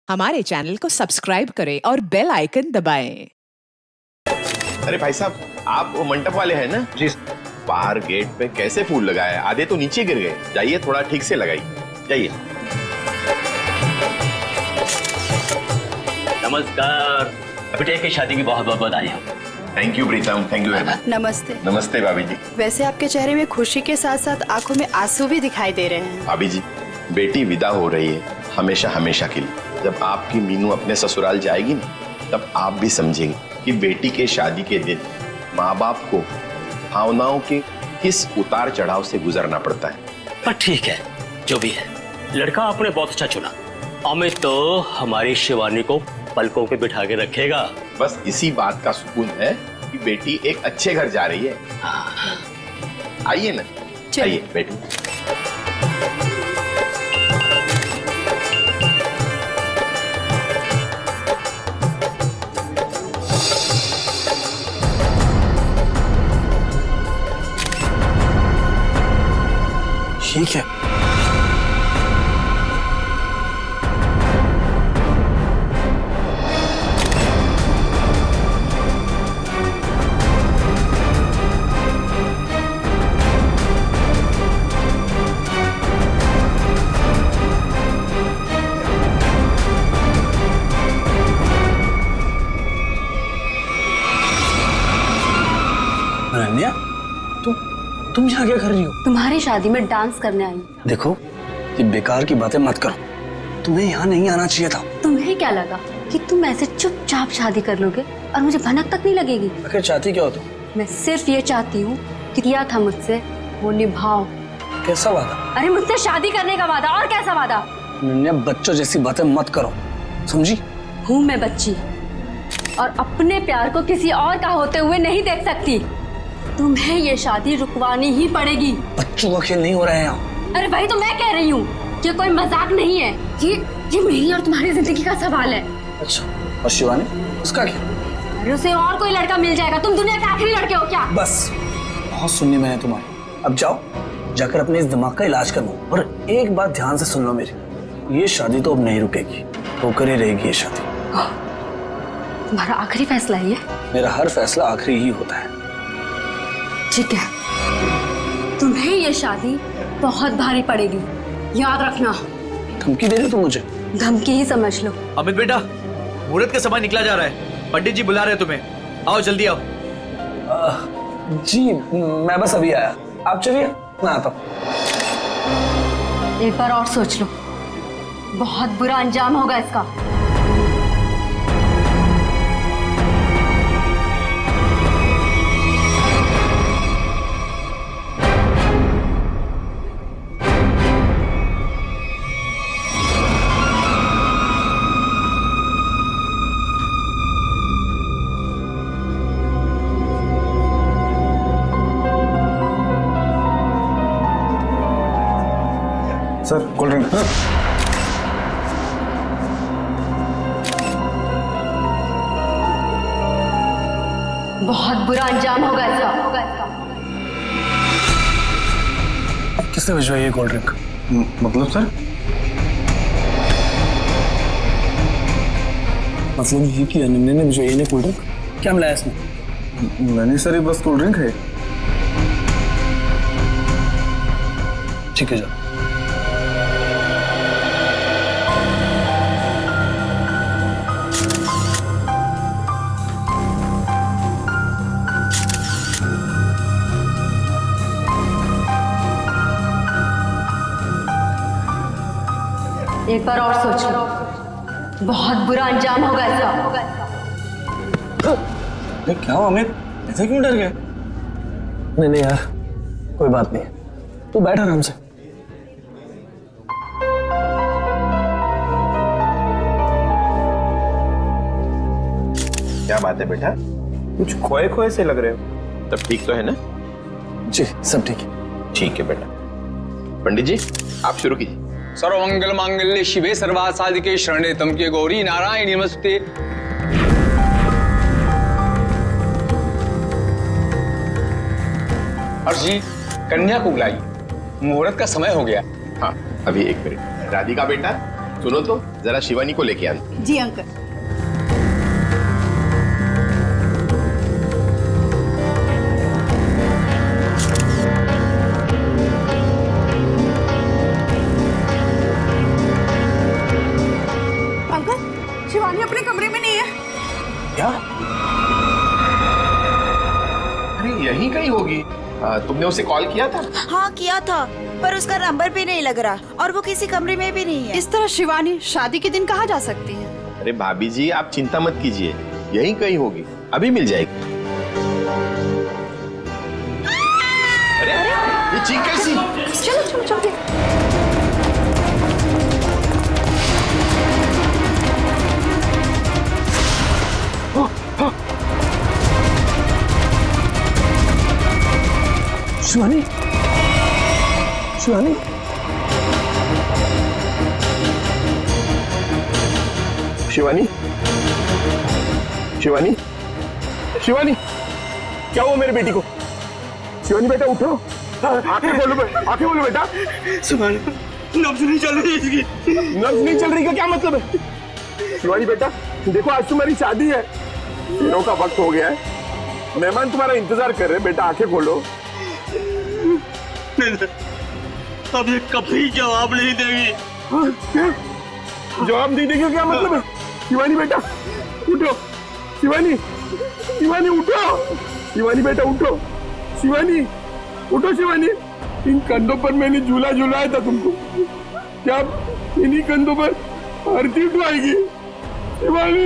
हमारे चैनल को सब्सक्राइब करें और बेल आइकन दबाएं। अरे भाई साहब, आप वो मंडप वाले हैं ना? जी। बाहर गेट पे कैसे फूल लगाए? आधे तो नीचे गिर गए। जाइए, थोड़ा ठीक से लगाइए। जाइए। नमस्कार। बेटे की शादी की बहुत बहुत बधाई हो। Thank you Pritam, thank you very much. नमस्ते। नमस्ते भाभी जी। वैसे आपके चेहरे में खुशी के साथ साथ आंखों में आंसू भी दिखाई दे रहे हैं। भाभी जी, बेटी विदा हो रही है, हमेशा हमेशा के लिए। जब आपकी मीनू अपने ससुराल जाएगी ना, तब आप भी समझेंगे कि बेटी के शादी के दिन माँ बाप को भावनाओं के किस उतार चढ़ाव से गुजरना पड़ता है। पर ठीक है, जो भी है, लड़का आपने बहुत अच्छा चुना। अमित तो हमारी शिवानी को पलकों पे बिठा के रखेगा। बस इसी बात का सुकून है कि बेटी एक अच्छे घर जा रही है। आइए ना, आइए बेटी। ठीक है। अनन्या, तुम यहाँ क्या कर रही हो? तुम्हारी शादी में डांस करने आई हूँ। देखो, ये बेकार की बातें मत करो। तुम्हें यहाँ नहीं आना चाहिए था। तुम्हें क्या लगा कि तुम ऐसे चुपचाप शादी कर लोगे और मुझे भनक तक नहीं लगेगी? आखिर चाहती क्या हो तुम? मैं सिर्फ ये चाहती हूँ कि किया था मुझसे वो निभाओ। कैसा वादा? अरे मुझसे शादी करने का वादा। और कैसा वादा? अनन्या, बच्चों जैसी बातें मत करो, समझी? हूँ मैं बच्ची और अपने प्यार को किसी और का होते हुए नहीं देख सकती। तुम्हें ये शादी रुकवानी ही पड़ेगी। बच्चों का खेल नहीं हो रहा है यहाँ। अरे वही तो मैं कह रही हूँ, ये कोई मजाक नहीं है। ये मेरी और तुम्हारी जिंदगी का सवाल है। अच्छा, और शिवानी, उसका क्या? अरे उसे और कोई लड़का मिल जाएगा। तुम दुनिया के आखिरी लड़के हो क्या? बस, बहुत सुनी मैंने तुम्हारी। अब जाओ, जाकर अपने इस दिमाग का इलाज करवाओ। और एक बात ध्यान से सुन लो मेरी, ये शादी तो अब नहीं रुकेगी, होकर ही रहेगी ये शादी। तुम्हारा आखिरी फैसला है ये? मेरा हर फैसला आखिरी ही होता है। ठीक है, तुम्हें ये शादी बहुत भारी पड़ेगी, याद रखना। धमकी दे रहे हो तुम मुझे? धमकी ही समझ लो। अमित बेटा, मुहूर्त का समय निकला जा रहा है। पंडित जी बुला रहे हैं तुम्हें। आओ जल्दी आओ। जी, मैं बस अभी आया। आप चलिए, मैं आता हूँ। एक बार और सोच लो, बहुत बुरा अंजाम होगा इसका। Sir, cold drink. बहुत बुरा अंजाम होगा इसका। किसने भिजवाई ये कोल्ड ड्रिंक? मतलब सर? मतलब ये कि अनन्या ने भिजवाई है कोल्ड ड्रिंक? क्या मिलाया इसमें? नहीं सर, ये बस कोल्ड ड्रिंक है। ठीक है, जाओ। एक बार और सोच लो, बहुत बुरा अंजाम होगा इसका। अरे क्या हुआ अमित, ऐसे क्यों डर गए? नहीं नहीं यार, कोई बात नहीं, तू बैठ आराम से। क्या बात है बेटा? कुछ खोए खोए से लग रहे हो। तब ठीक तो है ना? जी, सब ठीक है। ठीक है बेटा। पंडित जी, आप शुरू कीजिए। सर्वमंगल मांगल्ये शिवे सर्वार्थ साधिके शरणे त्र्यंबके गौरी नारायणी नमस्ते। हर्ष जी, कन्या को बुलाइए, मुहूर्त का समय हो गया। हाँ, अभी एक मिनट। राधिका बेटा, सुनो तो जरा शिवानी को लेके आना। जी अंकल। अंकल, शिवानी अपने कमरे में नहीं है। क्या? अरे यहीं कहीं होगी। तुमने उसे कॉल किया था? हाँ किया था, पर उसका नंबर भी नहीं लग रहा और वो किसी कमरे में भी नहीं है। इस तरह शिवानी शादी के दिन कहाँ जा सकती है? अरे भाभी जी आप चिंता मत कीजिए, यहीं कहीं होगी, अभी मिल जाएगी। अरे ये चीख कैसी? चलो चलो चलो। शिवानी, शिवानी, शिवानी, शिवानी, शिवानी, क्या हुआ मेरे बेटी को? शिवानी बेटा उठो, आंखें खोलो बेटा। नब्ज नहीं चल रही इसकी। नब्ज नहीं चल रही का क्या मतलब है? शिवानी बेटा देखो, आज तुम्हारी शादी है, दिनों का वक्त हो गया है, मेहमान तुम्हारा इंतजार कर रहे हैं। बेटा आंखें खोलो। अब ये कभी जवाब नहीं देगी। जवाब नहीं देगी क्या मतलब है? शिवानी बेटा उठो, शिवानी, शिवानी उठो, शिवानी बेटा उठो, शिवानी उठो, शिवानी। इन कंधों पर मैंने झूला झूलाया था तुमको, क्या इन्हीं कंधों पर आरती उठवाएगी? शिवानी,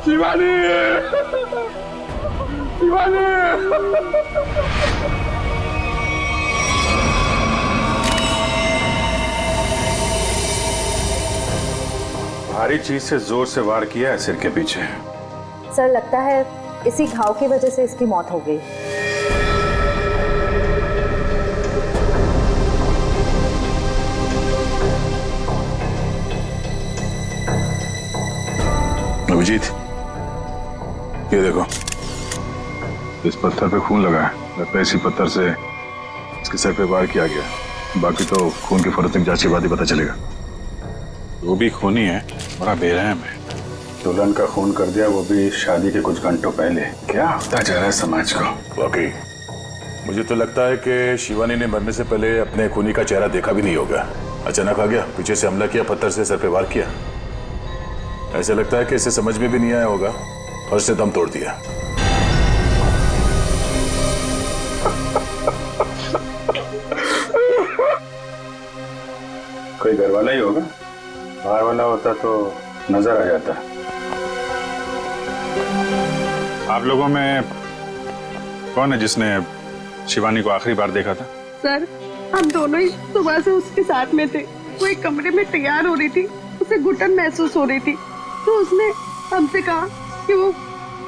शिवानी, शिवानी। भारी चीज से जोर से वार किया है सिर के पीछे। सर लगता है इसी घाव की वजह से इसकी मौत हो गई। अभिजीत, ये देखो, इस पत्थर पे खून लगा है। लगता है इसी पत्थर से इसके सर पे वार किया गया। बाकी तो खून की फोरेंसिक जांच के बाद ही पता चलेगा। वो भी खूनी है, बड़ा बेरहम है। दुल्हन का खून कर दिया, वो भी शादी के कुछ घंटों पहले। क्या होता जा रहा है समाज को? वाकई मुझे तो लगता है कि शिवानी ने मरने से पहले अपने खूनी का चेहरा देखा भी नहीं होगा। अचानक आ गया, पीछे से हमला किया, पत्थर से सर पे वार किया। ऐसा लगता है कि इसे समझ में भी नहीं आया होगा और इसने दम तोड़ दिया। कोई घर वाला ही होगा, बाहर वाला होता तो नजर आ जाता। आप लोगों में कौन है जिसने शिवानी को आखिरी बार देखा था? सर, हम दोनों ही सुबह से उसके साथ में थे। वो एक कमरे में तैयार हो रही थी, उसे घुटन महसूस हो रही थी, तो उसने हमसे कहा कि वो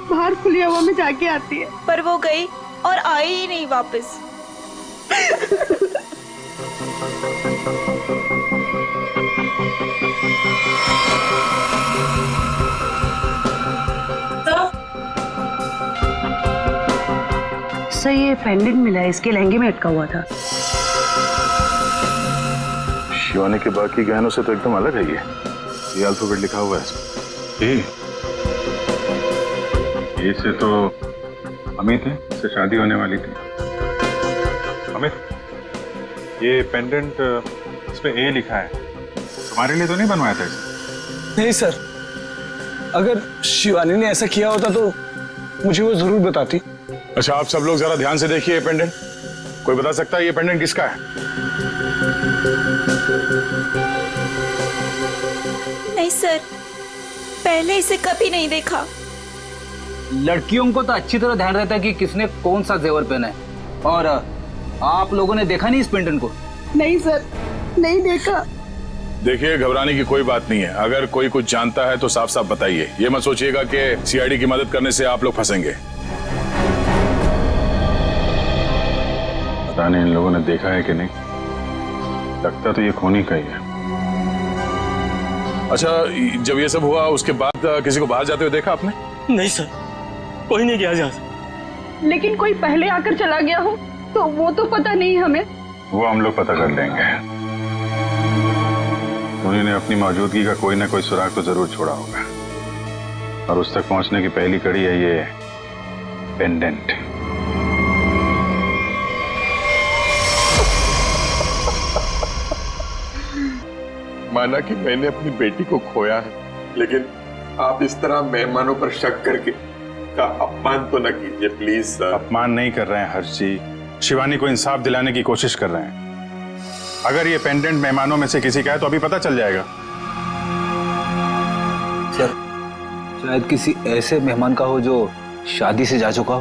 बाहर खुली हवा में जाके आती है, पर वो गई और आई ही नहीं वापस। सर, ये पेंडेंट मिला है, इसके लहंगे में अटका हुआ था। शिवानी के बाकी गहनों से तो एकदम अलग है ये अल्फाबेट लिखा हुआ है इसमें। ये से तो अमित है, इससे शादी होने वाली थी। अमित, ये पेंडेंट इस पे ए लिखा है, तुम्हारे लिए तो नहीं बनवाया था इसे? नहीं सर, अगर शिवानी ने ऐसा किया होता तो मुझे वो जरूर बताती। अच्छा, आप सब लोग जरा ध्यान से देखिए ये पेंडेंट। कोई बता सकता है ये पेंडेंट किसका है? नहीं सर, पहले इसे कभी नहीं देखा। लड़कियों को तो अच्छी तरह ध्यान रहता है कि किसने कौन सा जेवर पहना है, और आप लोगों ने देखा नहीं इस पेंडेंट को? नहीं सर, नहीं देखा। देखिए, घबराने की कोई बात नहीं है। अगर कोई कुछ जानता है तो साफ साफ बताइए। ये मत सोचिएगा कि सीआईडी की मदद करने से आप लोग फंसेंगे। पता नहीं इन लोगों ने देखा है कि नहीं, लगता तो ये खूनी का ही है। अच्छा, जब ये सब हुआ उसके बाद किसी को बाहर जाते हुए देखा आपने? नहीं सर, कोई नहीं गया यहाँ से। लेकिन कोई पहले आकर चला गया हो तो वो तो पता नहीं हमें। वो हम लोग पता कर लेंगे। उन्होंने अपनी मौजूदगी का कोई ना कोई सुराग तो जरूर छोड़ा होगा, और उस तक पहुंचने की पहली कड़ी है ये पेंडेंट। माना कि मैंने अपनी बेटी को खोया है, लेकिन आप इस तरह मेहमानों पर शक करके का अपमान तो न कीजिए प्लीज सर। अपमान नहीं कर रहे हैं हर्षी, शिवानी को इंसाफ दिलाने की कोशिश कर रहे हैं। अगर ये पेंडेंट मेहमानों में से किसी का है तो अभी पता चल जाएगा। सर, शायद किसी ऐसे मेहमान का हो जो शादी से जा चुका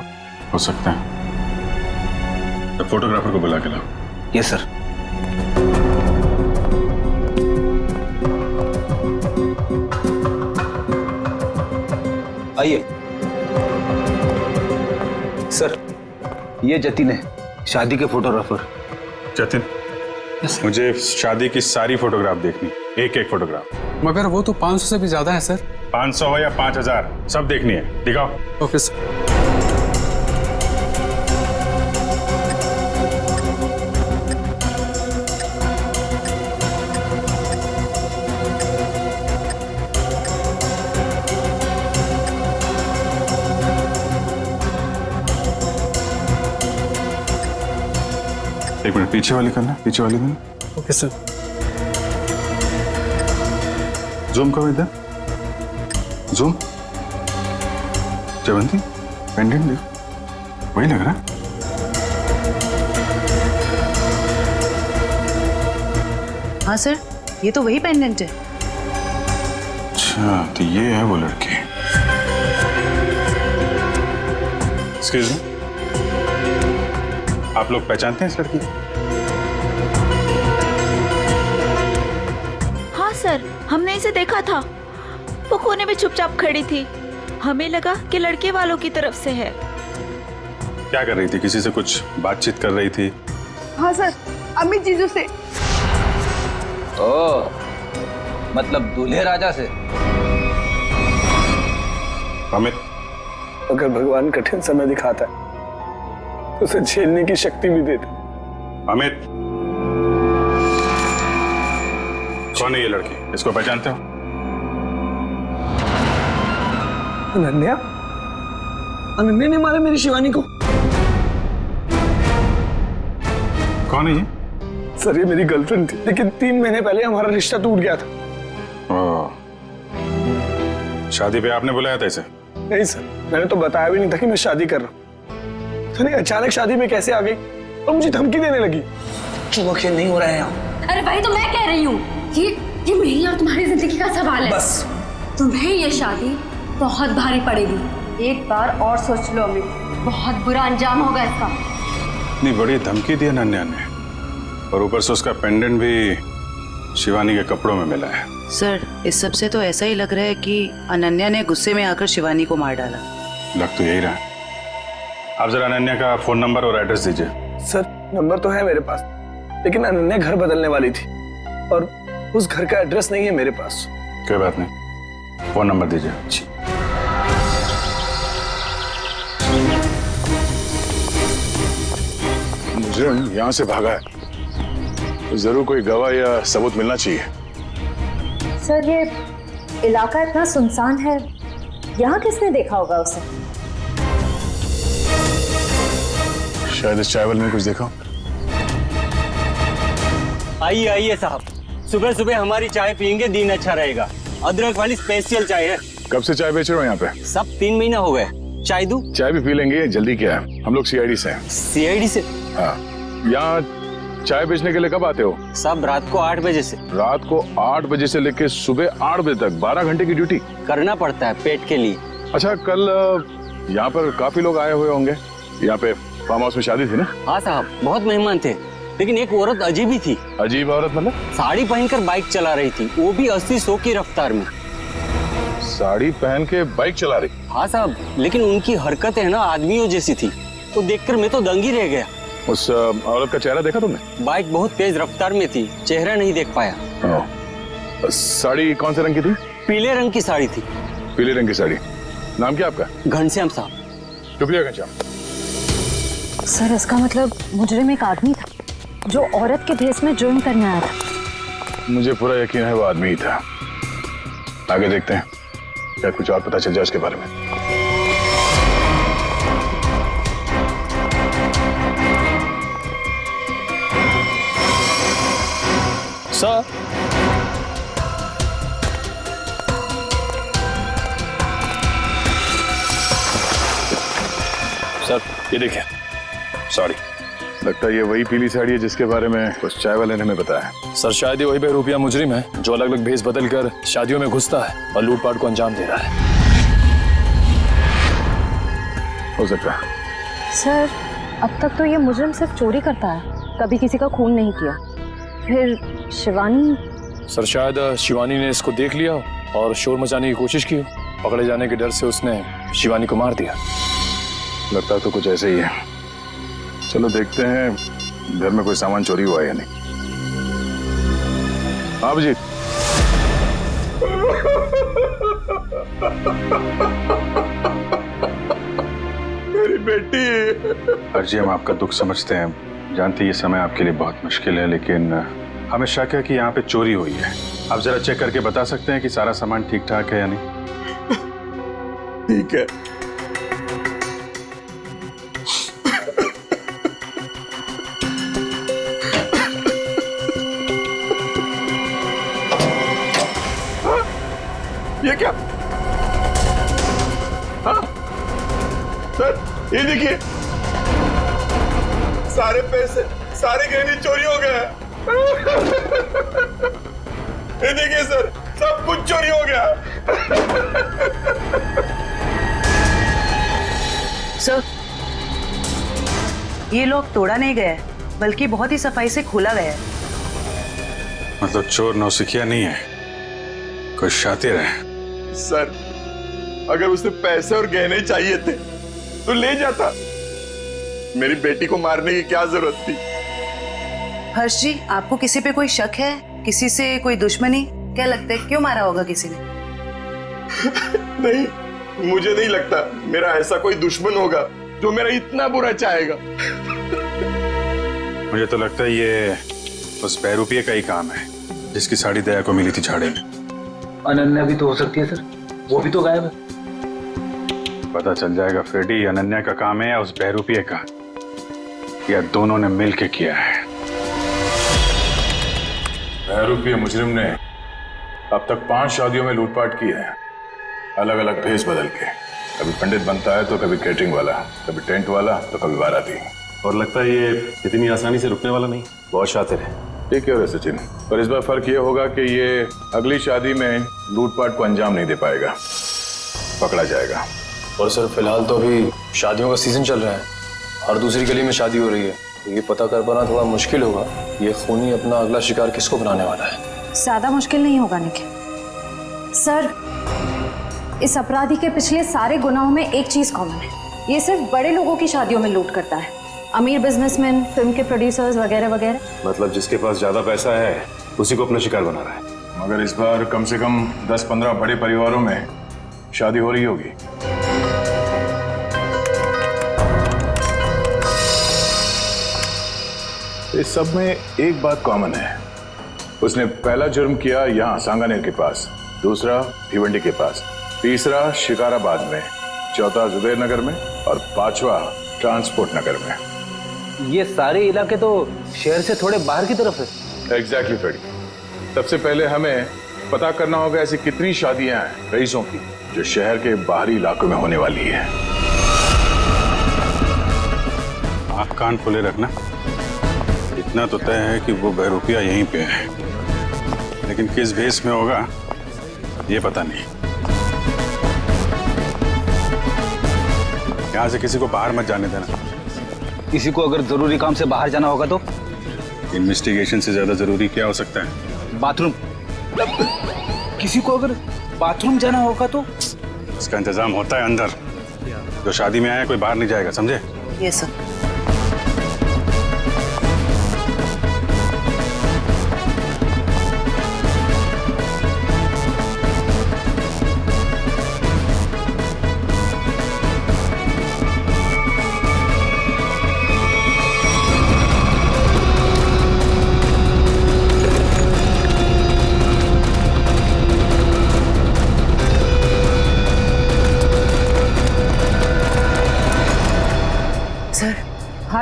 हो सकता है। तो फोटोग्राफर को बुला के लाओ। Yes sir. आइए सर, ये जतिन है, शादी के फोटोग्राफर। जतिन, मुझे शादी की सारी फोटोग्राफ देखनी, एक एक फोटोग्राफ। मगर वो तो 500 से भी ज्यादा है सर। 500 हो या 5000, सब देखनी है। दिखाओ। Okay sir. एक मिनट, पीछे वाली करना, पीछे वाली करना। Okay sir. जूम करो इधर, जूम। जयवंती, पेंडेंट देखो, वही लग रहा है। हाँ सर, ये तो वही पेंडेंट है। अच्छा, तो ये है वो लड़की। एक्सक्यूज मी, आप लोग पहचानते हैं इस लड़की को? हाँ सर, हमने इसे देखा था। वो कोने में चुपचाप खड़ी थी। हमें लगा कि लड़के वालों की तरफ से है। क्या कर रही थी? किसी से कुछ बातचीत कर रही थी? हाँ सर, अमित जीजू से। ओ, मतलब दूल्हे राजा से। अमित, अगर भगवान कठिन समय दिखाता है तो उसे झेलने की शक्ति भी देता। अमित, कौन है ये लड़की? इसको पहचानते हो? अनन्या? अनन्या ने मारा मेरी शिवानी को। कौन है ये? सर, ये मेरी गर्लफ्रेंड थी, लेकिन 3 महीने पहले हमारा रिश्ता टूट गया था। शादी पे आपने बुलाया था इसे? नहीं सर, मैंने तो बताया भी नहीं था कि मैं शादी कर रहा हूँ। अचानक शादी में कैसे आ गई और मुझे धमकी देने लगी। वो खेल नहीं हो रहा है यहाँ। अरे वही तो मैं कह रही हूँ, ये मेरी और तुम्हारी जिंदगी का सवाल है। बस तुम्हें ये शादी बहुत भारी पड़ेगी। एक बार और सोच लो अमित, बहुत बुरा अंजाम होगा इसका। इतनी बड़ी धमकी दी अनन्या ने, और ऊपर से उसका पेंडेंट भी शिवानी के कपड़ों में मिला है। सर, इस सब से तो ऐसा ही लग रहा है कि अनन्या ने गुस्से में आकर शिवानी को मार डाला। लग तो यही रहा। आप जरा अनन्या का फोन नंबर और एड्रेस दीजिए। सर, नंबर तो है मेरे पास, लेकिन अनन्या घर बदलने वाली थी और उस घर का एड्रेस नहीं है मेरे पास। कोई बात नहीं, फोन नंबर दीजिए। मुजरिम यहाँ से भागा है, तो जरूर कोई गवाह या सबूत मिलना चाहिए। सर, ये इलाका इतना सुनसान है, यहाँ किसने देखा होगा उसे? शायद इस चावल में कुछ देखा। आइए आइए साहब, सुबह सुबह हमारी चाय पियेंगे, दिन अच्छा रहेगा। अदरक वाली स्पेशल चाय है। कब से चाय बेच रहे हो यहाँ पे? सब 3 महीना हो गए। चाय दूं? चाय भी पी लेंगे, जल्दी क्या है, हम लोग सीआईडी से हैं। सीआईडी से? हाँ। यहाँ चाय बेचने के लिए कब आते हो? सब रात को 8 बजे से। रात को 8 बजे से लेके सुबह 8 बजे तक 12 घंटे की ड्यूटी करना पड़ता है पेट के लिए। अच्छा, कल यहाँ पर काफी लोग आए हुए होंगे। यहाँ पे फार्म हाउस में शादी थी ना? हाँ साहब, बहुत मेहमान थे, लेकिन एक औरत अजीब ही थी। अजीब औरत मतलब? साड़ी पहनकर बाइक चला रही थी, वो भी 80-100 की रफ्तार में। साड़ी पहन के बाइक चला रही? हाँ साहब, लेकिन उनकी हरकतें है ना आदमियों जैसी थी, तो देखकर मैं तो दंग ही रह गया। उस औरत का चेहरा देखा तुमने? बाइक बहुत तेज रफ्तार में थी, चेहरा नहीं देख पाया। साड़ी कौन से रंग की थी? पीले रंग की साड़ी थी। पीले रंग की साड़ी। नाम क्या आपका? घनश्याम साहब। शुक्रिया घनश्याम। सर इसका मतलब मुजरिम एक आदमी था जो औरत के भेस में जुर्म करने आया था। मुझे पूरा यकीन है वो आदमी ही था। आगे देखते हैं, क्या कुछ और पता चल जाए उसके बारे में। सर, सर ये देखिए। सॉरी, लगता है ये वही पीली साड़ी है जिसके बारे में कुछ चाय वाले ने हमें बताया। सर शायद ये वही बहरूपिया मुजरिम है जो अलग अलग भेस बदल कर शादियों में घुसता है और लूटपाट को अंजाम दे रहा है। हो सकता है। सर अब तक तो ये मुजरिम सिर्फ चोरी करता है, कभी किसी का खून नहीं किया। फिर शिवानी? सर शायद शिवानी ने इसको देख लिया और शोर मचाने की कोशिश की। पकड़े जाने के डर से उसने शिवानी को मार दिया। लगता तो कुछ ऐसे ही है। चलो देखते हैं घर में कोई सामान चोरी हुआ है या नहीं। आप जी। मेरी बेटी। अर्जी, हम आपका दुख समझते हैं, जानते हैं ये समय आपके लिए बहुत मुश्किल है, लेकिन हमें शक है कि यहाँ पे चोरी हुई है। आप जरा चेक करके बता सकते हैं कि सारा सामान ठीक ठाक है या नहीं? ठीक है। ये क्या? हाँ? सर ये देखिए, सारे पैसे, सारे गहने चोरी हो गए। ये देखिए सर, सब कुछ चोरी हो गया। सर, ये लोग तोड़ा नहीं गया बल्कि बहुत ही सफाई से खोला गया है। मतलब चोर नौसिखिया नहीं है, कोई शातिर है। सर अगर उसे पैसे और गहने चाहिए थे तो ले जाता, मेरी बेटी को मारने की क्या जरूरत थी? हर्ष जी, आपको किसी पे कोई शक है? किसी से कोई दुश्मनी? क्या लगता है क्यों मारा होगा किसी ने? नहीं, मुझे नहीं लगता मेरा ऐसा कोई दुश्मन होगा जो मेरा इतना बुरा चाहेगा। मुझे तो लगता है ये उस बहरूपिये का ही काम है जिसकी साड़ी दया को मिली थी झाड़े में। अनन्या भी तो हो सकती है सर, वो भी तो गायब है। पता चल जाएगा फ्रेडी, अनन्या का काम है या उस बहरूपिये का, या दोनों ने मिलकर किया है। बहरूपिये मुजरिम ने अब तक 5 शादियों में लूटपाट की है, अलग अलग भेस बदल के। कभी पंडित बनता है तो कभी कैटरिंग वाला, कभी टेंट वाला तो कभी बाराती। और लगता है ये इतनी आसानी से रुकने वाला नहीं, बहुत शातिर है। ठीक है सचिन, पर इस बार फर्क ये होगा कि ये अगली शादी में लूटपाट को अंजाम नहीं दे पाएगा, पकड़ा जाएगा। और सर फिलहाल तो अभी शादियों का सीजन चल रहा है, हर दूसरी गली में शादी हो रही है, तो ये पता कर पाना थोड़ा मुश्किल होगा ये खूनी अपना अगला शिकार किसको बनाने वाला है। ज्यादा मुश्किल नहीं होगा निखिल। सर इस अपराधी के पिछले सारे गुनाहों में एक चीज कॉमन है, ये सिर्फ बड़े लोगों की शादियों में लूट करता है, अमीर बिजनेसमैन, फिल्म के प्रोड्यूसर्स वगैरह वगैरह। मतलब जिसके पास ज्यादा पैसा है उसी को अपना शिकार बना रहा है। मगर इस बार कम से कम 10-15 बड़े परिवारों में शादी हो रही होगी। इस सब में एक बात कॉमन है, उसने पहला जुर्म किया यहाँ सांगानेर के पास, दूसरा भिवंडी के पास, तीसरा शिकाराबाद में, चौथा जुबेर नगर में और 5वां ट्रांसपोर्ट नगर में। ये सारे इलाके तो शहर से थोड़े बाहर की तरफ है। एग्जैक्टली फ्रेडी, सबसे पहले हमें पता करना होगा ऐसी कितनी शादियां हैं रईसों की जो शहर के बाहरी इलाकों में होने वाली है। आँख कान खुले रखना। इतना तो तय है कि वो बहरूपिया यहीं पे है, लेकिन किस भेस में होगा ये पता नहीं। यहाँ से किसी को बाहर मत जाने देना। किसी को अगर जरूरी काम से बाहर जाना होगा तो? इन्वेस्टिगेशन से ज्यादा जरूरी क्या हो सकता है? बाथरूम। किसी को अगर बाथरूम जाना होगा तो? इसका इंतजाम होता है अंदर। जो शादी में आया कोई बाहर नहीं जाएगा, समझे? ये सब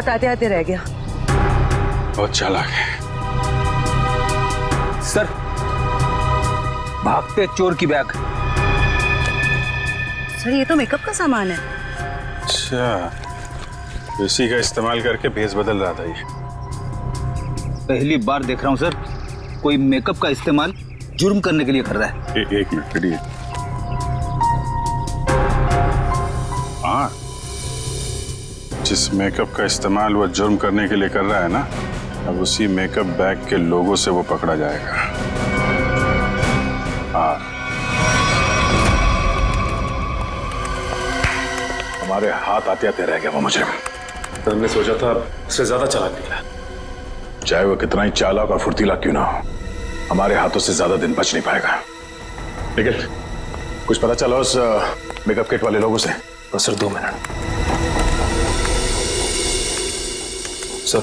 हाथ आते आते रह गया। बहुत चालाक है। सर, भागते चोर की बैग। सर ये तो मेकअप का सामान है। अच्छा, इसी का इस्तेमाल करके भेस बदल रहा था ये। पहली बार देख रहा हूँ सर, कोई मेकअप का इस्तेमाल जुर्म करने के लिए कर रहा है। एक मिनट खड़िए। हाँ, जिस मेकअप का इस्तेमाल वो जुर्म करने के लिए कर रहा है ना, अब उसी मेकअप बैग के लोगों से वो पकड़ा जाएगा। हाँ, हमारे हाथ आते आते रह गया वो मुजरिम। तो हमने सोचा था उससे ज्यादा चालाक निकला। चाहे वो कितना ही चालाक और फुर्तीला क्यों ना हो, हमारे हाथों से ज्यादा दिन बच नहीं पाएगा। लेकिन कुछ पता चला उस मेकअप किट वाले लोगों से? बस सर 2 मिनट। सर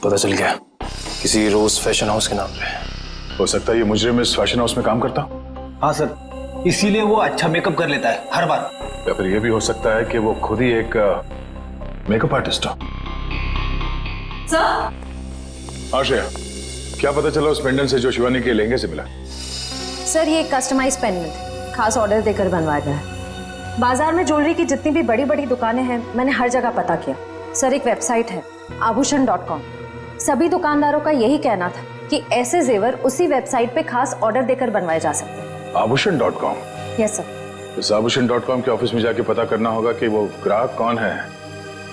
पता चल गया, किसी रोज फैशन हाउस के नाम पे। हो सकता है ये मुजरिम इस फैशन हाउस में काम करता। हाँ सर, इसीलिए वो अच्छा मेकअप कर लेता है हर बार। या फिर ये भी हो सकता है कि वो खुद ही एक मेकअप आर्टिस्ट हो। सर, आश्रया, क्या पता चला उस पेंडेंट से जो शिवानी के लहंगे से मिला? सर ये कस्टमाइज पेंडेंट खास ऑर्डर देकर बनवाया गया है। बाजार में ज्वेलरी की जितनी भी बड़ी बड़ी दुकानें हैं, मैंने हर जगह पता किया। सर एक वेबसाइट है आभूषण.com, सभी दुकानदारों का यही कहना था कि ऐसे जेवर उसी वेबसाइट पे खास ऑर्डर देकर बनवाए जा सकते हैं। आभूषण.com? Yes sir. इस आभूषण.com के ऑफिस में जाके पता करना होगा कि वो ग्राहक कौन है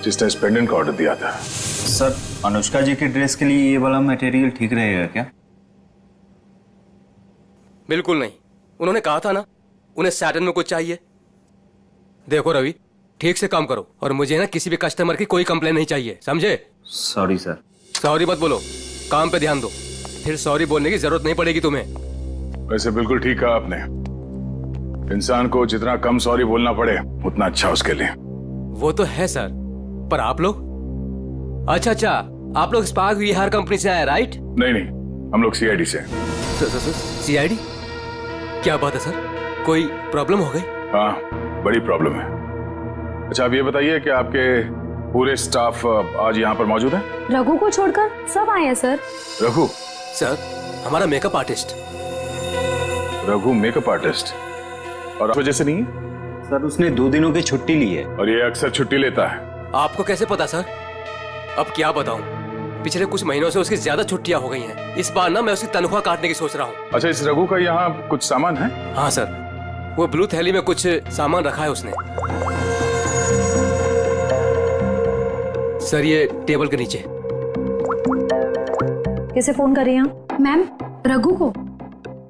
जिसने इस पेंडेंट का ऑर्डर दिया था। सर, अनुष्का जी की ड्रेस के लिए ये वाला मटेरियल ठीक रहेगा क्या? बिल्कुल नहीं, उन्होंने कहा था ना उन्हें सैटन में कुछ चाहिए। देखो रवि, ठीक से काम करो और मुझे ना किसी भी कस्टमर की कोई कंप्लेन नहीं चाहिए, समझे? Sorry sir. सॉरी मत बोलो, काम पे ध्यान दो, फिर सॉरी बोलने की जरूरत नहीं पड़ेगी तुम्हें। वैसे बिल्कुल ठीक कहा आपने, इंसान को जितना कम सॉरी बोलना पड़े उतना अच्छा उसके लिए। वो तो है सर, पर आप लोग? अच्छा, आप लोग स्पार्क विहार कंपनी से आए, राइट? नहीं, हम लोग CID से। CID? क्या बात है सर, कोई प्रॉब्लम हो गई? हाँ, बड़ी प्रॉब्लम है। अच्छा, आप ये बताइए कि आपके पूरे स्टाफ आज यहाँ पर मौजूद है? रघु को छोड़कर सब आए हैं सर। रघु? सर, हमारा makeup artist. Raghu makeup artist? और आप वजह से नहीं? सर उसने 2 दिनों की छुट्टी ली है। और ये अक्सर छुट्टी लेता है। आपको कैसे पता सर? अब क्या बताऊं, पिछले कुछ महीनों से उसकी ज्यादा छुट्टियां हो गई हैं। इस बार ना मैं उसकी तनख्वाह काटने की सोच रहा हूँ। अच्छा, इस रघु का यहाँ कुछ सामान है? हाँ सर, वो ब्लू थैली में कुछ सामान रखा है उसने। सर ये टेबल के नीचे। किसे फोन कर रही हैं? मैम, रघु को।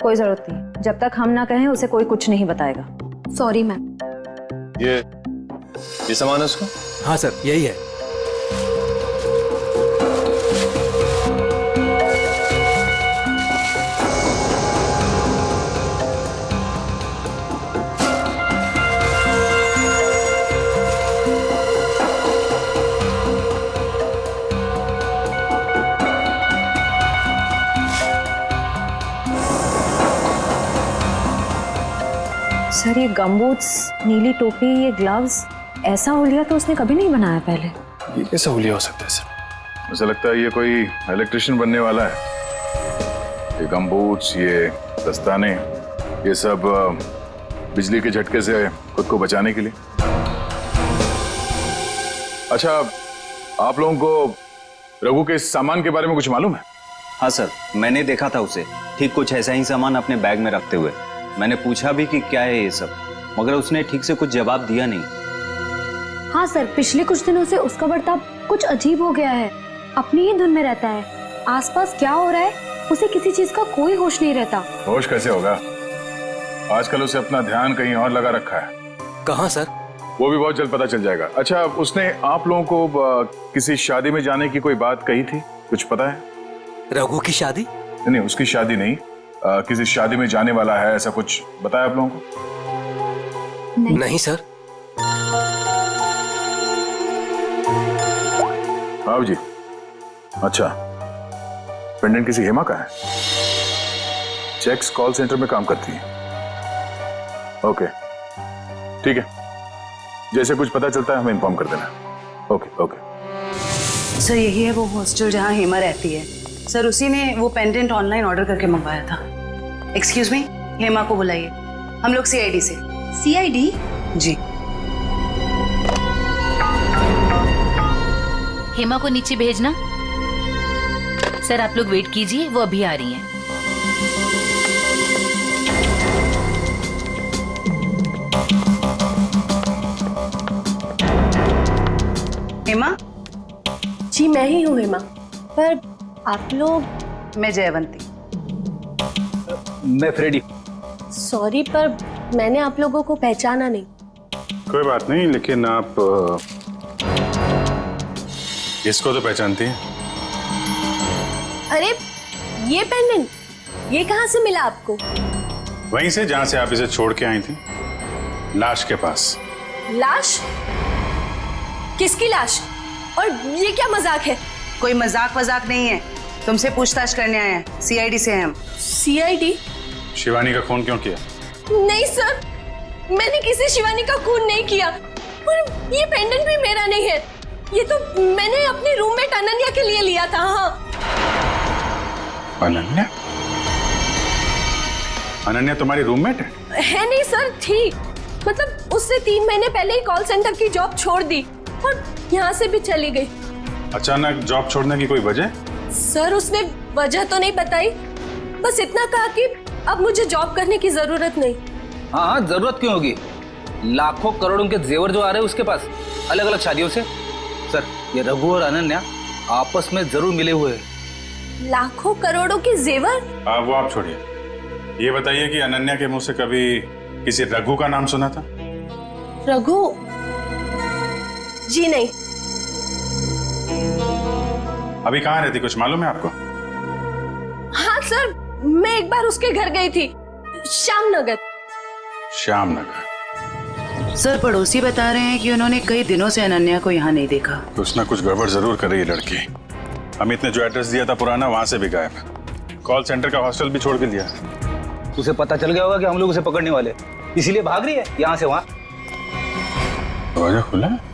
कोई जरूरत नहीं, जब तक हम ना कहें उसे कोई कुछ नहीं बताएगा। Sorry ma'am. ये सामान है उसको? हाँ सर, यही है। सर ये गमबूट्स, नीली टोपी, ये ग्लव्स, ऐसा हुलिया तो उसने कभी नहीं बनाया पहले। ये कैसा हुलिया हो सकता है सर? मुझे लगता है ये कोई इलेक्ट्रिशियन बनने वाला है। ये गमबूट्स, ये दस्ताने, ये सब बिजली के झटके से खुद को बचाने के लिए। अच्छा, आप लोगों को रघु के इस सामान के बारे में कुछ मालूम है? हाँ सर, मैंने देखा था उसे ठीक कुछ ऐसा ही सामान अपने बैग में रखते हुए। मैंने पूछा भी कि क्या है ये सब, मगर उसने ठीक से कुछ जवाब दिया नहीं। हाँ सर, पिछले कुछ दिनों से उसका बर्ताव कुछ अजीब हो गया है, अपनी ही धुन में रहता है। आसपास क्या हो रहा है उसे किसी चीज का कोई होश नहीं रहता। होश कैसे होगा, आजकल उसे अपना ध्यान कहीं और लगा रखा है। कहाँ सर? वो भी बहुत जल्द पता चल जाएगा। अच्छा, उसने आप लोगों को किसी शादी में जाने की कोई बात कही थी, कुछ पता है? रघु की शादी? नहीं, उसकी शादी नहीं, किसी शादी में जाने वाला है, ऐसा कुछ बताया आप लोगों को? नहीं सर। हाँ जी। अच्छा, पेंडेंट किसी हेमा का है? चेक्स कॉल सेंटर में काम करती है। ओके, ठीक है, जैसे कुछ पता चलता है हमें इन्फॉर्म कर देना। Okay okay. सर यही है वो हॉस्टल जहाँ हेमा रहती है। सर उसी ने वो पेंडेंट ऑनलाइन ऑर्डर करके मंगवाया था। एक्सक्यूज मी, हेमा को बुलाइए। हम लोग सीआईडी से। सीआईडी? जी। हेमा को नीचे भेजना। सर आप लोग वेट कीजिए, वो अभी आ रही हैं। हेमा? जी मैं ही हूँ हेमा, पर आप लोग? मैं जयवंती। मैं फ्रेडी। सॉरी पर मैंने आप लोगों को पहचाना नहीं। कोई बात नहीं, लेकिन आप इसको तो पहचानती हैं? अरे ये पेंडेंट ये कहाँ से मिला आपको? वहीं से जहां से आप इसे छोड़ के आई थी, लाश के पास। लाश? किसकी लाश? और ये क्या मजाक है? कोई मजाक वजाक नहीं है, तुमसे पूछताछ करने आए हैं। सीआईडी से हैं हम। सीआईडी? शिवानी का खून क्यों किया? नहीं सर, मैंने किसी शिवानी का खून नहीं किया, और ये पेंडेंट भी मेरा नहीं है। ये तो मैंने अपनी रूममेट अनन्या के लिए लिया था। हाँ। अनन्या? अनन्या तुम्हारी रूममेट है? है नहीं सर, थी। मतलब उससे 3 महीने पहले ही कॉल सेंटर की जॉब छोड़ दी और यहाँ से भी चली गई। अचानक जॉब छोड़ने की कोई वजह? सर उसने वजह तो नहीं बताई, बस इतना कहा कि अब मुझे जॉब करने की जरूरत नहीं। हाँ हाँ, जरूरत क्यों होगी? लाखों करोड़ों के जेवर जो आ रहे हैं उसके पास, अलग अलग शादियों से। सर ये रघु और अनन्या आपस में जरूर मिले हुए हैं। लाखों करोड़ों के जेवर? वो आप छोड़िए, ये बताइए कि अनन्या के मुंह से कभी किसी रघु का नाम सुना था? रघु? जी नहीं। अभी कहाँ रहती, कुछ मालूम है आपको? हाँ सर, मैं एक बार उसके घर गई थी, श्यामनगर। श्यामनगर? सर पड़ोसी बता रहे हैं कि उन्होंने कई दिनों से अनन्या को यहाँ नहीं देखा। कुछ ना कुछ गड़बड़ जरूर कर रही है लड़की। अमित ने जो एड्रेस दिया था पुराना, वहां से भी गायब। कॉल सेंटर का हॉस्टल भी छोड़ के दिया। उसे पता चल गया होगा कि हम लोग उसे पकड़ने वाले, इसीलिए भाग रही है यहाँ से वहाँ। दरवाजा खुला है?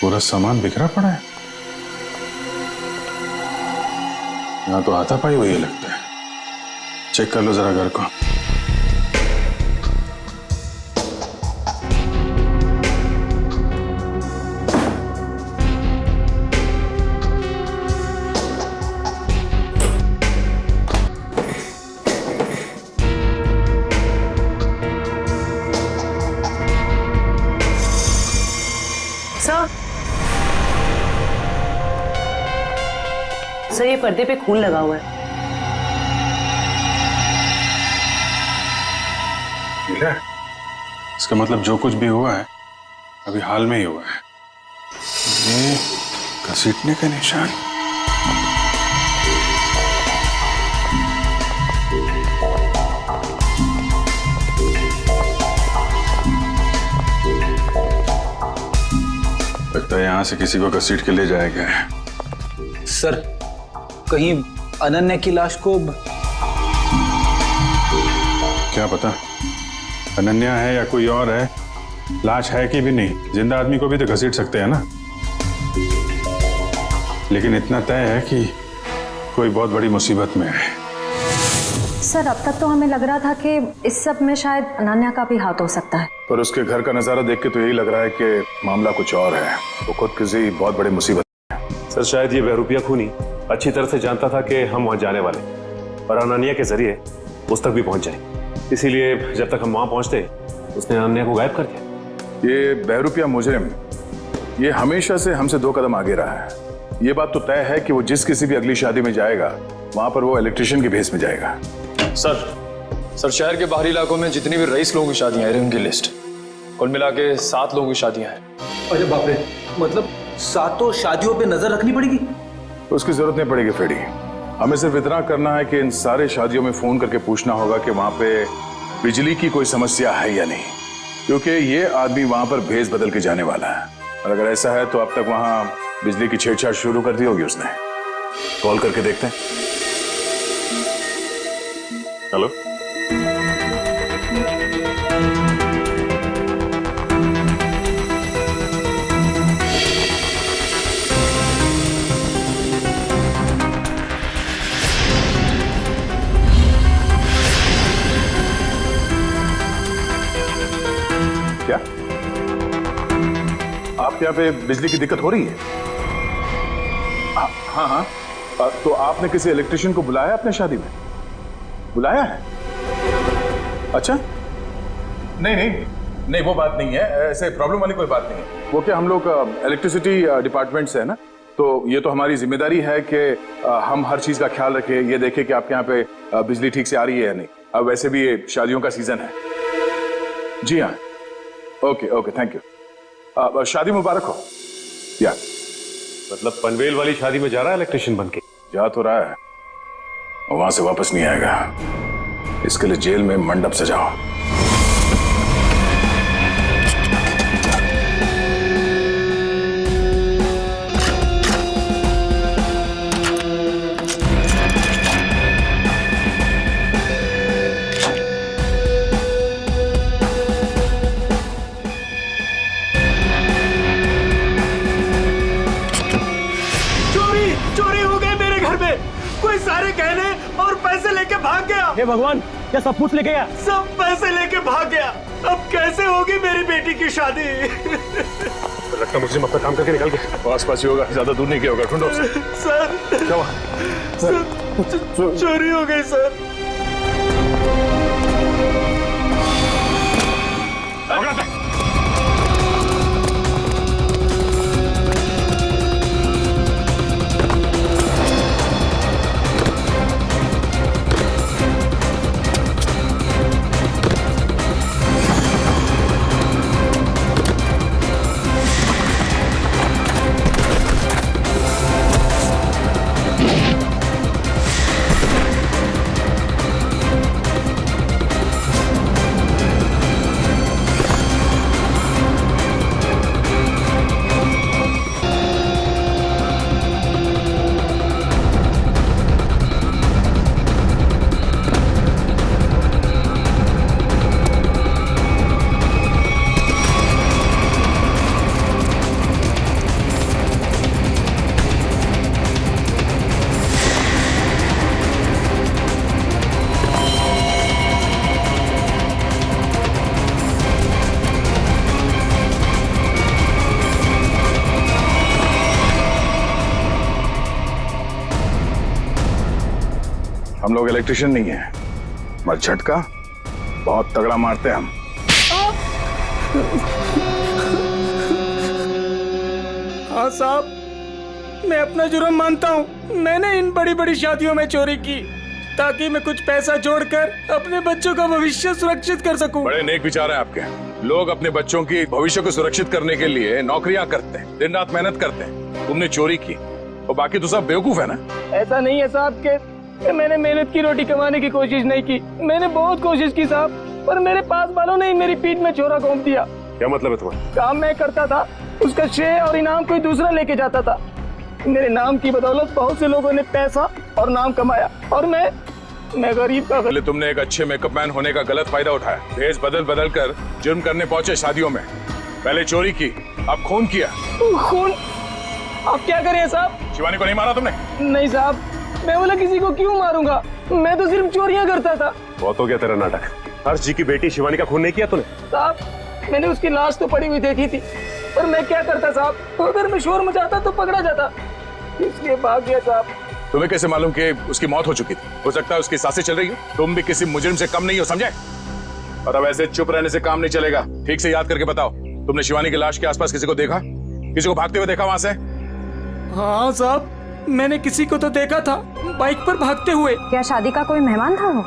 पूरा सामान बिखरा पड़ा है। यहाँ तो हाथापाई हुई है लगता है। चेक कर लो जरा घर को। सर ये पर्दे पे खून लगा हुआ है। मिला? इसका मतलब जो कुछ भी हुआ है अभी हाल में ही हुआ है। ये घसीटने का निशान। लगता है यहां से किसी को घसीट के ले जाया गया है। सर कहीं अनन्या की लाश को क्या पता अनन्या है या कोई और है। लाश है कि भी नहीं, जिंदा आदमी को भी तो घसीट सकते हैं ना। लेकिन इतना तय है कि कोई बहुत बड़ी मुसीबत में है। सर अब तक तो हमें लग रहा था कि इस सब में शायद अनन्या का भी हाथ हो सकता है, पर उसके घर का नजारा देख के तो यही लग रहा है कि मामला कुछ और है। वो खुद किसी बहुत बड़ी मुसीबत में है। सर शायद ये बहरूपिया खूनी अच्छी तरह से जानता था कि हम वहां जाने वाले और अनन्या के जरिए उस तक भी पहुंच जाए, इसीलिए जब तक हम वहां पहुंचते उसने अनन्या को गायब कर दिया। ये बहरूपिया मुजरिम ये हमेशा से हमसे 2 कदम आगे रहा है। ये बात तो तय है कि वो जिस किसी भी अगली शादी में जाएगा वहां पर वो इलेक्ट्रिशियन के भेस में जाएगा। सर शहर के बाहरी इलाकों में जितनी भी रईस लोगों की शादियां हैं उनकी लिस्ट कुल मिला के 7 लोगों की शादियां हैं। अरे बाप रे, मतलब 7 शादियों पे नजर रखनी पड़ेगी? उसकी जरूरत नहीं पड़ेगी फ्रेडी। हमें सिर्फ इतना करना है कि इन सारे शादियों में फोन करके पूछना होगा कि वहां पे बिजली की कोई समस्या है या नहीं, क्योंकि ये आदमी वहां पर भेस बदल के जाने वाला है। और अगर ऐसा है तो अब तक वहां बिजली की छेड़छाड़ शुरू कर दी होगी उसने। कॉल करके देखते हैं। हेलो क्या आपके यहाँ पे बिजली की दिक्कत हो रही है? हाँ हाँ तो आपने किसी इलेक्ट्रिशियन को बुलाया अपने शादी में? बुलाया है? अच्छा नहीं नहीं नहीं वो बात नहीं है, ऐसे प्रॉब्लम वाली कोई बात नहीं है। वो क्या हम लोग इलेक्ट्रिसिटी डिपार्टमेंट से है ना, तो ये तो हमारी जिम्मेदारी है कि हम हर चीज का ख्याल रखें, ये देखें कि आपके यहाँ पे बिजली ठीक से आ रही है या नहीं। अब वैसे भी ये शादियों का सीजन है। जी हाँ, ओके ओके, थैंक यू। शादी मुबारक हो। या मतलब पनवेल वाली शादी में जा रहा है इलेक्ट्रिशियन बन के? जा तो रहा है, वहां से वापस नहीं आएगा। इसके लिए जेल में मंडप सजाओ। सारे गहने और पैसे लेके भाग गया। हे भगवान, क्या सब कुछ लेके गया? सब पैसे लेके भाग गया। अब कैसे होगी मेरी बेटी की शादी? लगता मुझे अपना काम करके निकल गया। आस पास ही होगा, ज्यादा दूर नहीं गया होगा। ढूंढो सर। क्या हुआ? चोरी हो गई सर। हम लोग इलेक्ट्रिशियन नहीं है, मगर झटका बहुत तगड़ा मारते हैं हम। हाँ साहब, मैं अपना जुर्म मानता हूँ। मैंने इन बड़ी बड़ी शादियों में चोरी की ताकि मैं कुछ पैसा जोड़कर अपने बच्चों का भविष्य सुरक्षित कर सकूं। बड़े नेक विचार हैं आपके। लोग अपने बच्चों की भविष्य को सुरक्षित करने के लिए नौकरियां करते हैं, दिन रात मेहनत करते हैं। तुमने चोरी की और बाकी तो सब बेवकूफ है ना। ऐसा नहीं है साहब कि मैंने मेहनत की रोटी कमाने की कोशिश नहीं की। मैंने बहुत कोशिश की साहब, पर मेरे पास वालों ने मेरी पीठ में छोरा घोंप दिया। क्या मतलब है तुम्हारा? काम मैं करता था, उसका श्रेय और इनाम कोई दूसरा लेके जाता था। मेरे नाम की बदौलत बहुत से लोगों ने पैसा और नाम कमाया और मैं गरीब का। पहले तुमने एक अच्छे मेकअप मैन होने का गलत फायदा उठाया, भेष बदल बदल कर जुर्म करने पहुंचे शादियों में। पहले चोरी की, अब खून किया। खून? आप क्या करें साहब? शिवानी को नहीं मारा तुमने? नहीं साहब, मैं बोला किसी को क्यों मारूंगा, मैं तो सिर्फ चोरियां करता था। बहुत हो गया तेरा नाटक। हर्ष जी की बेटी शिवानी का खून नहीं किया तूने? साहब, मैंने उसकी लाश तो पड़ी हुई देखी थी, पर मैं क्या करता साहब, अगर मैं शोर मचाता तो पकड़ा जाता, इसलिए भाग गया साहब। तुम्हें कैसे मालूम कि उसकी मौत हो चुकी थी? हो सकता है उसकी सांसें चल रही हो। तुम भी किसी मुजरिम से कम नहीं हो, समझे? और अब ऐसे चुप रहने से काम नहीं चलेगा। ठीक से याद करके बताओ, तुमने शिवानी की लाश के आसपास किसी को देखा? किसी को भागते हुए देखा वहां से? हाँ साहब, मैंने किसी को तो देखा था, बाइक पर भागते हुए। क्या शादी का कोई मेहमान था वो?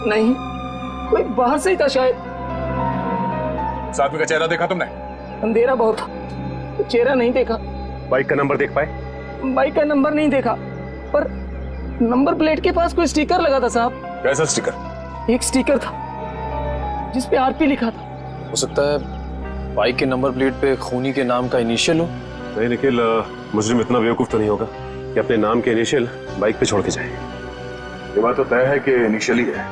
नहीं, कोई बाहर से ही था शायद। साथ में का चेहरा देखा तुमने? अंधेरा बहुत था, चेहरा नहीं देखा। बाइक का नंबर देख पाए? बाइक का नंबर नहीं देखा, पर नंबर प्लेट के पास कोई स्टिकर लगा था साहब। कैसा स्टिकर? एक स्टिकर था जिस पे आरपी लिखा था। हो सकता है बाइक के नंबर प्लेट पे खूनी के नाम का इनिशियल हो। नहीं निखिल, मुजरिम इतना बेवकूफ तो नहीं होगा कि अपने नाम के इनिशियल बाइक पे छोड़ के जाए। ये बात तो तय है कि इनिशियल ही है,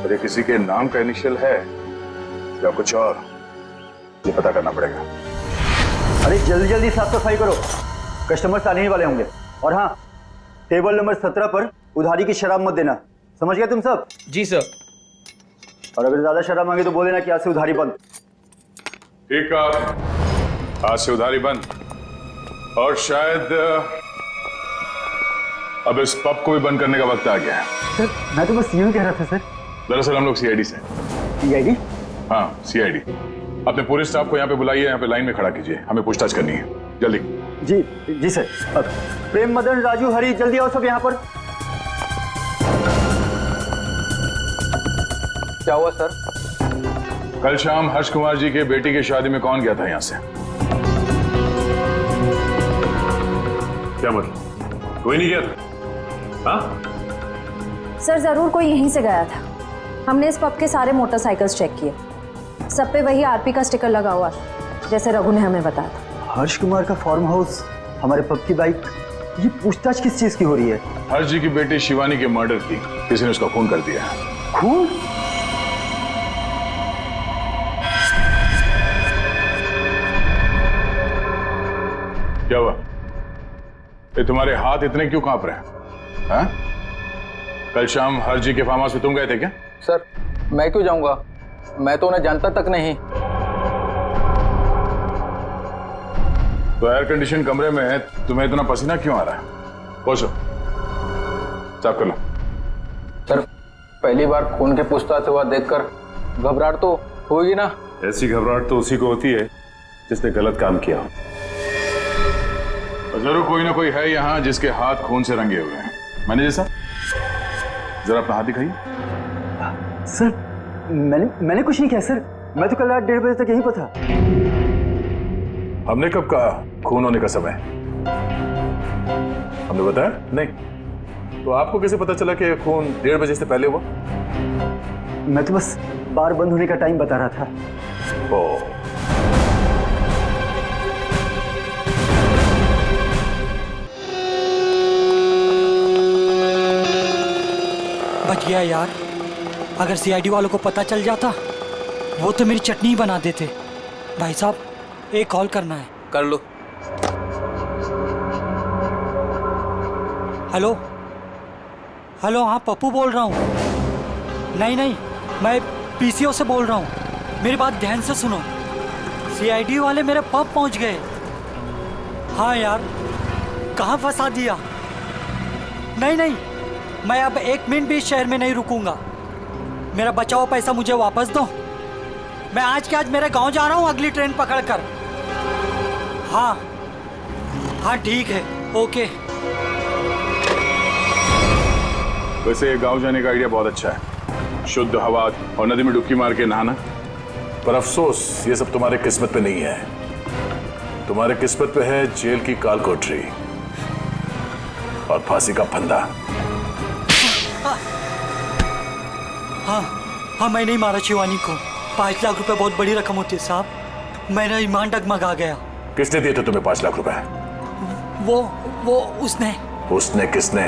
पर ये किसी के नाम का इनिशियल है या कुछ और, ये पता करना पड़ेगा। अरे जल्दी जल्दी साफ सफाई करो, कस्टमर्स आने ही वाले होंगे। और हाँ, टेबल नंबर 17 पर उधारी की शराब मत देना, समझ गए तुम सब? जी सर। और अगर ज्यादा शराब मांगे तो बोल देना कि आज से उधारी बंद। एक आज से उधारी बंद, और शायद अब इस पब को भी बंद करने का वक्त आ गया है। सर मैं तो बस यूं कह रहा था सर। दरअसल हम लोग सीआईडी से। सीआईडी? हाँ सीआईडी। अपने पूरे स्टाफ को यहाँ पे बुलाइए, यहाँ पे लाइन में खड़ा कीजिए, हमें पूछताछ करनी है, जल्दी। जी जी सर। प्रेम, मदन, राजू, हरी, जल्दी आओ सब यहाँ पर। क्या हुआ सर? कल शाम हर्ष कुमार जी के बेटी की शादी में कौन गया था यहाँ से? क्या मतलब? कोई नहीं गया था? हाँ? सर जरूर कोई यहीं से गया था। हमने इस पब के सारे मोटरसाइकिल्स चेक किए, सब पे वही आरपी का स्टिकर लगा हुआ जैसे रघु ने हमें बताया था। हर्ष कुमार का फार्म हाउस, हमारे पब की बाइक, ये पूछताछ किस चीज की हो रही है? हर्ष जी की बेटी शिवानी के मर्डर की किसी ने उसका खून कर दिया। खून? क्या हुआ? ये तुम्हारे हाथ इतने क्यों कांप रहे हैं? हाँ? कल शाम हर्ष जी के फार्म हाउस में तुम गए थे क्या? सर मैं क्यों जाऊंगा, मैं तो उन्हें जानता तक नहीं। तो एयर कंडीशन कमरे में तुम्हें इतना पसीना क्यों आ रहा है? पहुंचो, साफ कर लो। सर पहली बार खून के पूछताछ हुआ देखकर घबराहट तो होगी ना? ऐसी घबराहट तो उसी को होती है जिसने गलत काम किया हो। जरूर कोई ना कोई है यहाँ जिसके हाथ खून से रंगे हुए हैं। मैनेजर साहब जरा अपना हाथ दिखाइए। सर मैंने कुछ नहीं किया सर, मैं तो कल रात 1:30 बजे तक यहीं पर था। हमने कब कहा खून होने का समय? हमने बताया नहीं? तो आपको कैसे पता चला कि खून 1:30 बजे से पहले हुआ? मैं तो बस बार बंद होने का टाइम बता रहा था। ओ बच गया यार, अगर सीआईडी वालों को पता चल जाता वो तो मेरी चटनी बना देते। भाई साहब एक कॉल करना है। कर लो। हेलो हेलो, हाँ पप्पू बोल रहा हूँ। नहीं मैं पीसीओ से बोल रहा हूँ, मेरी बात ध्यान से सुनो। सीआईडी वाले मेरे पब पहुँच गए। हाँ यार, कहाँ फंसा दिया? नहीं मैं अब 1 मिनट भी इस शहर में नहीं रुकूंगा। मेरा बचा हुआ पैसा मुझे वापस दो। मैं आज के आज मेरे गांव जा रहा हूँ अगली ट्रेन पकड़कर। हाँ ठीक है, ओके। वैसे गांव जाने का आइडिया बहुत अच्छा है, शुद्ध हवा और नदी में डुबकी मार के नहाना। पर अफसोस ये सब तुम्हारे किस्मत पे नहीं है। तुम्हारे किस्मत पे है जेल की काल कोठरी और फांसी का फंदा। हाँ मैं नहीं मारा शिवानी को। 5 लाख रुपए बहुत बड़ी रकम होती है साहब, मेरा ईमान डगमगा गया। किसने दिए थे तुम्हें 5 लाख रुपए? वो उसने किसने?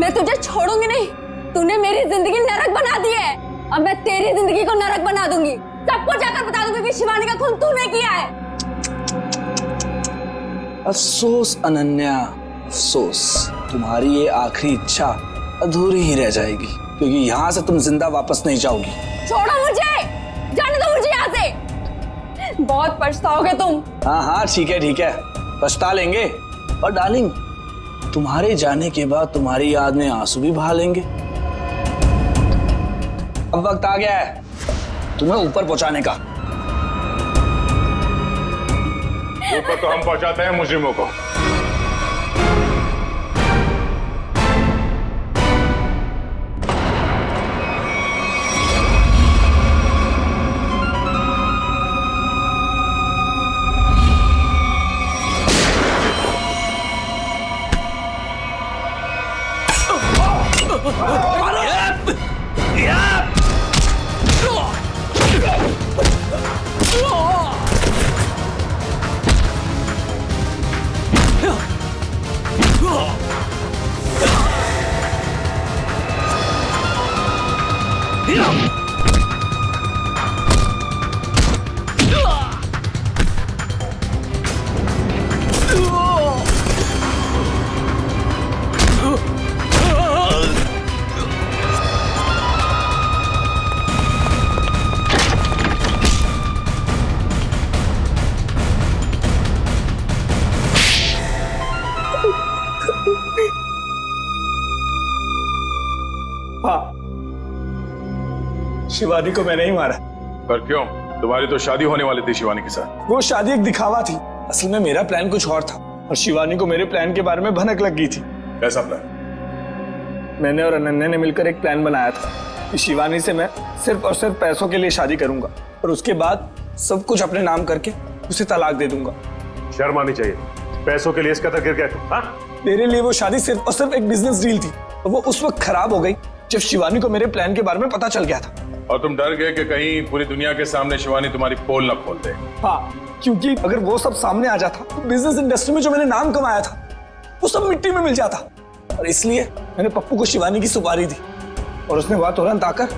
मैं तुझे छोड़ूंगी नहीं। तूने मेरी जिंदगी नरक बना दी है, अब मैं तेरी जिंदगी को नरक बना दूंगी। सबको जाकर बता दूंगी कि शिवानी का खून तूने किया है। अफसोस अनन्या, अफसोस, तुम्हारी ये आखिरी इच्छा अधूरी ही रह जाएगी, क्योंकि यहाँ से तुम जिंदा वापस नहीं जाओगी। छोड़ो मुझे, जाने दो मुझे यहाँ से। बहुत पछताओगे तुम। हाँ ठीक है, पछता लेंगे। और डार्लिंग, तुम्हारे जाने के बाद तुम्हारी याद में आंसू भी बहा लेंगे। अब वक्त आ गया है तुम्हें ऊपर पहुंचाने का। ऊपर तो हम पहुंचाते हैं मुजरिमों को। शिवानी को मैंने ही मारा। पर क्यों? तुम्हारी तो शादी होने वाली थी शिवानी के साथ। वो शादी एक दिखावा थी, असल में मेरा प्लान कुछ और था और शिवानी को मेरे प्लान के बारे में भनक लग गई थी। कैसा प्लान? मैंने और अनन्या ने मिलकर एक प्लान बनाया था कि शिवानी से मैं सिर्फ और सिर्फ पैसों के लिए शादी करूंगा और उसके बाद सब कुछ अपने नाम करके उसे तलाक दे दूंगा। शर्म आनी चाहिए, पैसों के लिए इस कदर गिर गया तुम? हाँ? मेरे लिए वो शादी सिर्फ और सिर्फ एक बिजनेस डील थी और वो उस वक्त खराब हो गई जब शिवानी को मेरे प्लान के बारे में पता चल गया था। और तुम डर गए कि कहीं पूरी दुनिया के सामने शिवानी तुम्हारी पोल न खोल दे। हाँ, क्योंकि अगर वो सब सामने आ जाता तो बिजनेस इंडस्ट्री में जो मैंने नाम कमाया था वो सब मिट्टी में मिल जाता। और इसलिए मैंने पप्पू को शिवानी की सुपारी दी और उसने वहां तुरंत आकर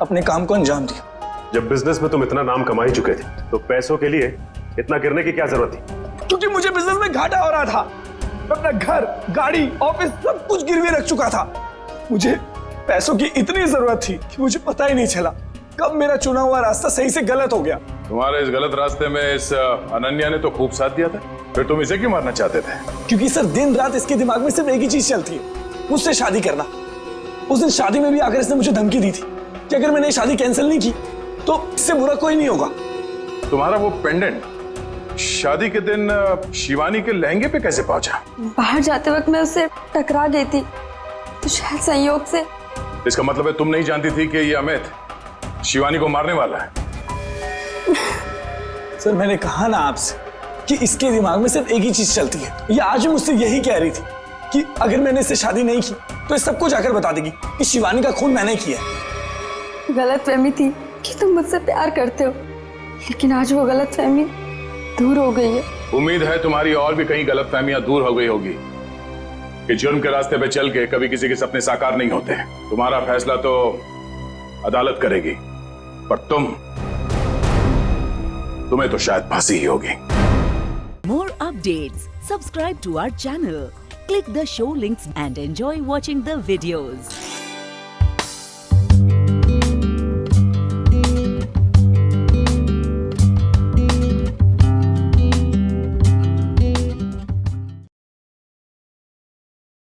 अपने काम को अंजाम दिया। जब बिजनेस में तुम इतना नाम कमा ही चुके थे तो पैसों के लिए इतना गिरने की क्या जरूरत थी? क्योंकि मुझे बिजनेस में घाटा हो रहा था। मैं अपना घर, गाड़ी, ऑफिस सब कुछ गिरवी रख चुका था। मुझे पैसों की इतनी जरूरत थी कि मुझे पता ही नहीं चला कब मेरा चुना हुआ रास्ता सही से गलत हो गया। तुम्हारे इस गलत रास्ते में इस अनन्या ने तो खूब साथ दिया था, फिर तुम इसे क्यों मारना चाहते थे? क्योंकि सर दिन रात इसके दिमाग में सिर्फ एक ही चीज चलती है, मुझसे शादी करना। उस दिन शादी में भी आकर इसने मुझे धमकी दी थी कि अगर मैंने शादी कैंसिल नहीं की तो इससे बुरा कोई नहीं होगा। तुम्हारा वो पेंडेंट शादी के दिन शिवानी के लहंगे पे कैसे पहुंचा? बाहर जाते वक्त मैं उससे टकरा गई थी तो शायद संयोग से। इसका मतलब है तुम नहीं जानती थी कि ये अमित शिवानी को मारने वाला है? सर मैंने कहा ना आपसे कि इसके दिमाग में सिर्फ एक ही चीज चलती है। ये आज भी मुझसे यही कह रही थी कि अगर मैंने इससे शादी नहीं की तो ये सबको जाकर बता देगी कि शिवानी का खून मैंने किया है। गलतफहमी थी कि तुम मुझसे प्यार करते हो, लेकिन आज वो गलतफहमी दूर हो गई है। उम्मीद है तुम्हारी और भी कई गलतफहमियां दूर हो गई होगी कि जुर्म के रास्ते पे चल के कभी किसी के सपने साकार नहीं होते। तुम्हारा फैसला तो अदालत करेगी, पर तुम्हें तो शायद फांसी ही होगी। More updates. Subscribe to our channel. Click the show links and enjoy watching the videos.